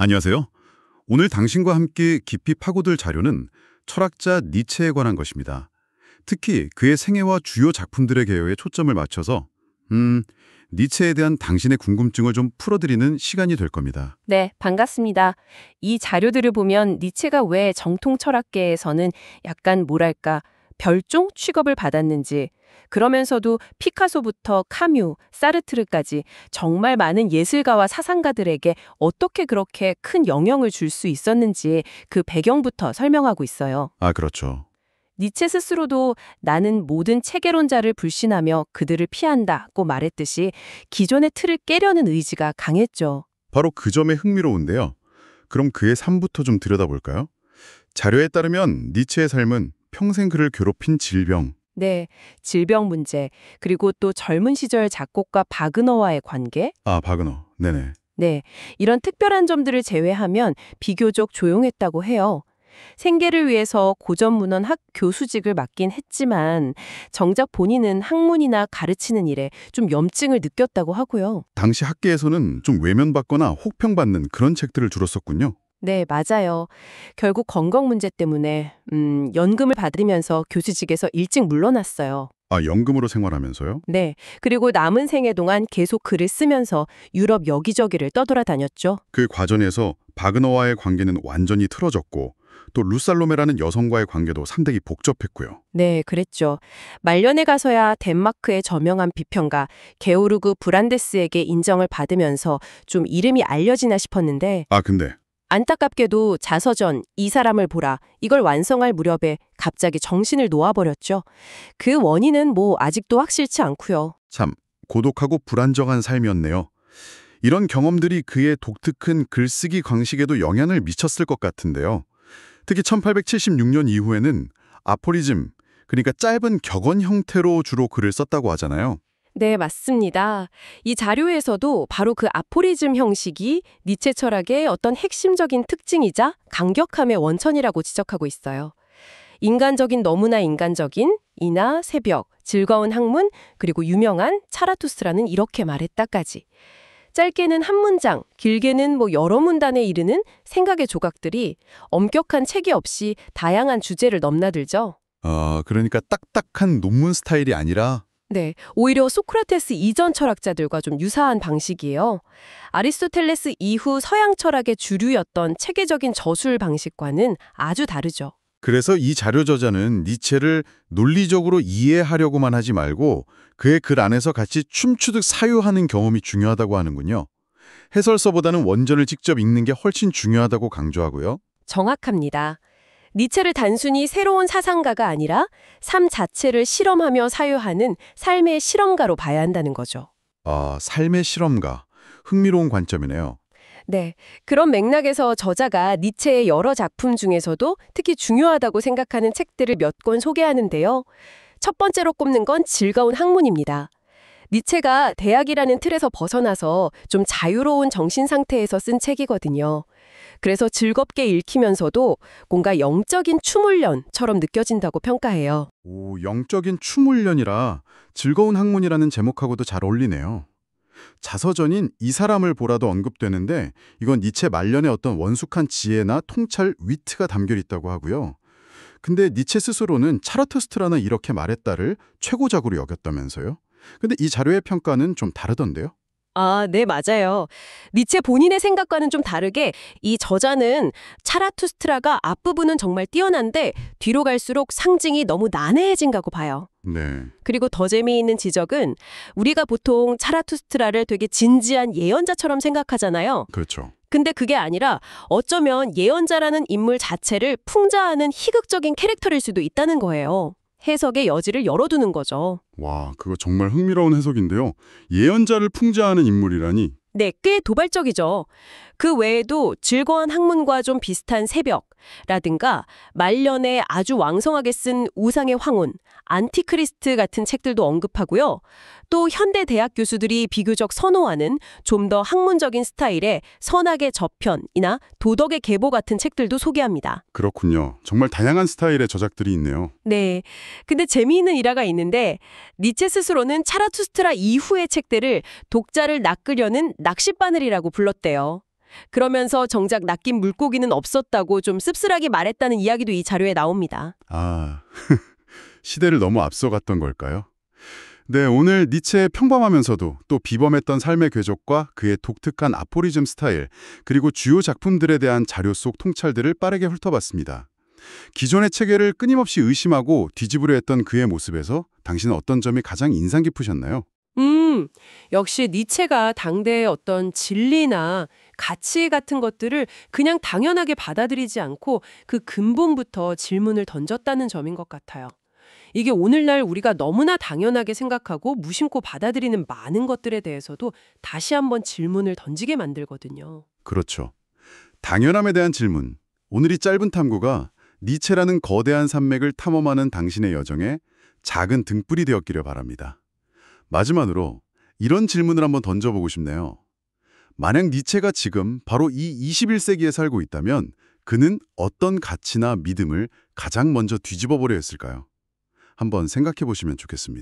안녕하세요. 오늘 당신과 함께 깊이 파고들 자료는 철학자 니체에 관한 것입니다. 특히 그의 생애와 주요 작품들의 개요에 초점을 맞춰서 니체에 대한 당신의 궁금증을 좀 풀어드리는 시간이 될 겁니다. 네, 반갑습니다. 이 자료들을 보면 니체가 왜 정통 철학계에서는 약간 뭐랄까 별종 취급을 받았는지, 그러면서도 피카소부터 카뮤, 사르트르까지 정말 많은 예술가와 사상가들에게 어떻게 그렇게 큰 영향을 줄 수 있었는지 그 배경부터 설명하고 있어요. 아, 그렇죠. 니체 스스로도 나는 모든 체계론자를 불신하며 그들을 피한다고 말했듯이 기존의 틀을 깨려는 의지가 강했죠. 바로 그 점에 흥미로운데요. 그럼 그의 삶부터 좀 들여다볼까요? 자료에 따르면 니체의 삶은 평생 그를 괴롭힌 질병, 네, 질병 문제, 그리고 또 젊은 시절 작곡가 바그너와의 관계? 바그너, 네네. 네, 이런 특별한 점들을 제외하면 비교적 조용했다고 해요. 생계를 위해서 고전문헌학 교수직을 맡긴 했지만 정작 본인은 학문이나 가르치는 일에 좀 염증을 느꼈다고 하고요. 당시 학계에서는 좀 외면받거나 혹평받는 그런 책들을 주로 썼군요. 네, 맞아요. 결국 건강 문제 때문에 연금을 받으면서 교수직에서 일찍 물러났어요. 연금으로 생활하면서요? 네, 그리고 남은 생애 동안 계속 글을 쓰면서 유럽 여기저기를 떠돌아다녔죠. 그 과정에서 바그너와의 관계는 완전히 틀어졌고 또 루살로메라는 여성과의 관계도 상당히 복잡했고요. 네, 그랬죠. 말년에 가서야 덴마크의 저명한 비평가 게오르그 브란데스에게 인정을 받으면서 좀 이름이 알려지나 싶었는데 근데 안타깝게도 자서전 이 사람을 보라 이걸 완성할 무렵에 갑자기 정신을 놓아버렸죠. 그 원인은 아직도 확실치 않고요. 참 고독하고 불안정한 삶이었네요. 이런 경험들이 그의 독특한 글쓰기 방식에도 영향을 미쳤을 것 같은데요. 특히 1876년 이후에는 아포리즘, 그러니까 짧은 격언 형태로 주로 글을 썼다고 하잖아요. 네, 맞습니다. 이 자료에서도 바로 그 아포리즘 형식이 니체 철학의 어떤 핵심적인 특징이자 강격함의 원천이라고 지적하고 있어요. 인간적인 너무나 인간적인 이나 새벽, 즐거운 학문, 그리고 유명한 차라투스트라는 이렇게 말했다까지. 짧게는 한 문장, 길게는 여러 문단에 이르는 생각의 조각들이 엄격한 체계 없이 다양한 주제를 넘나들죠. 그러니까 딱딱한 논문 스타일이 아니라 네, 오히려 소크라테스 이전 철학자들과 좀 유사한 방식이에요. 아리스토텔레스 이후 서양 철학의 주류였던 체계적인 저술 방식과는 아주 다르죠. 그래서 이 자료 저자는 니체를 논리적으로 이해하려고만 하지 말고 그의 글 안에서 같이 춤추듯 사유하는 경험이 중요하다고 하는군요. 해설서보다는 원전을 직접 읽는 게 훨씬 중요하다고 강조하고요. 정확합니다. 니체를 단순히 새로운 사상가가 아니라 삶 자체를 실험하며 사유하는 삶의 실험가로 봐야 한다는 거죠. 삶의 실험가. 흥미로운 관점이네요. 네, 그런 맥락에서 저자가 니체의 여러 작품 중에서도 특히 중요하다고 생각하는 책들을 몇 권 소개하는데요. 첫 번째로 꼽는 건 즐거운 학문입니다. 니체가 대학이라는 틀에서 벗어나서 좀 자유로운 정신 상태에서 쓴 책이거든요. 그래서 즐겁게 읽히면서도 뭔가 영적인 추물련처럼 느껴진다고 평가해요. 영적인 추물련이라 즐거운 학문이라는 제목하고도 잘 어울리네요. 자서전인 이 사람을 보라도 언급되는데 이건 니체 말년의 어떤 원숙한 지혜나 통찰, 위트가 담겨 있다고 하고요. 근데 니체 스스로는 차라투스트라는 이렇게 말했다를 최고작으로 여겼다면서요? 근데 이 자료의 평가는 좀 다르던데요? 네, 맞아요. 니체 본인의 생각과는 좀 다르게 이 저자는 차라투스트라가 앞부분은 정말 뛰어난데 뒤로 갈수록 상징이 너무 난해해진다고 봐요. 네. 그리고 더 재미있는 지적은 우리가 보통 차라투스트라를 되게 진지한 예언자처럼 생각하잖아요. 그렇죠. 근데 그게 아니라 어쩌면 예언자라는 인물 자체를 풍자하는 희극적인 캐릭터일 수도 있다는 거예요. 해석의 여지를 열어두는 거죠. 와, 그거 정말 흥미로운 해석인데요. 예언자를 풍자하는 인물이라니. 네, 꽤 도발적이죠. 그 외에도 즐거운 학문과 좀 비슷한 새벽라든가 말년에 아주 왕성하게 쓴 우상의 황혼, 안티크리스트 같은 책들도 언급하고요. 또 현대 대학 교수들이 비교적 선호하는 좀 더 학문적인 스타일의 선악의 저편이나 도덕의 계보 같은 책들도 소개합니다. 그렇군요. 정말 다양한 스타일의 저작들이 있네요. 네. 근데 재미있는 일화가 있는데 니체 스스로는 차라투스트라 이후의 책들을 독자를 낚으려는 낚싯바늘이라고 불렀대요. 그러면서 정작 낚인 물고기는 없었다고 좀 씁쓸하게 말했다는 이야기도 이 자료에 나옵니다. 아, 시대를 너무 앞서갔던 걸까요? 네, 오늘 니체의 평범하면서도 또 비범했던 삶의 궤적과 그의 독특한 아포리즘 스타일, 그리고 주요 작품들에 대한 자료 속 통찰들을 빠르게 훑어봤습니다. 기존의 체계를 끊임없이 의심하고 뒤집으려 했던 그의 모습에서 당신은 어떤 점이 가장 인상 깊으셨나요? 역시 니체가 당대의 어떤 진리나 가치 같은 것들을 그냥 당연하게 받아들이지 않고 그 근본부터 질문을 던졌다는 점인 것 같아요. 이게 오늘날 우리가 너무나 당연하게 생각하고 무심코 받아들이는 많은 것들에 대해서도 다시 한번 질문을 던지게 만들거든요. 그렇죠. 당연함에 대한 질문. 오늘 이 짧은 탐구가 니체라는 거대한 산맥을 탐험하는 당신의 여정에 작은 등불이 되었기를 바랍니다. 마지막으로 이런 질문을 한번 던져보고 싶네요. 만약 니체가 지금 바로 이 21세기에 살고 있다면 그는 어떤 가치나 믿음을 가장 먼저 뒤집어버려 했을까요? 한번 생각해 보시면 좋겠습니다.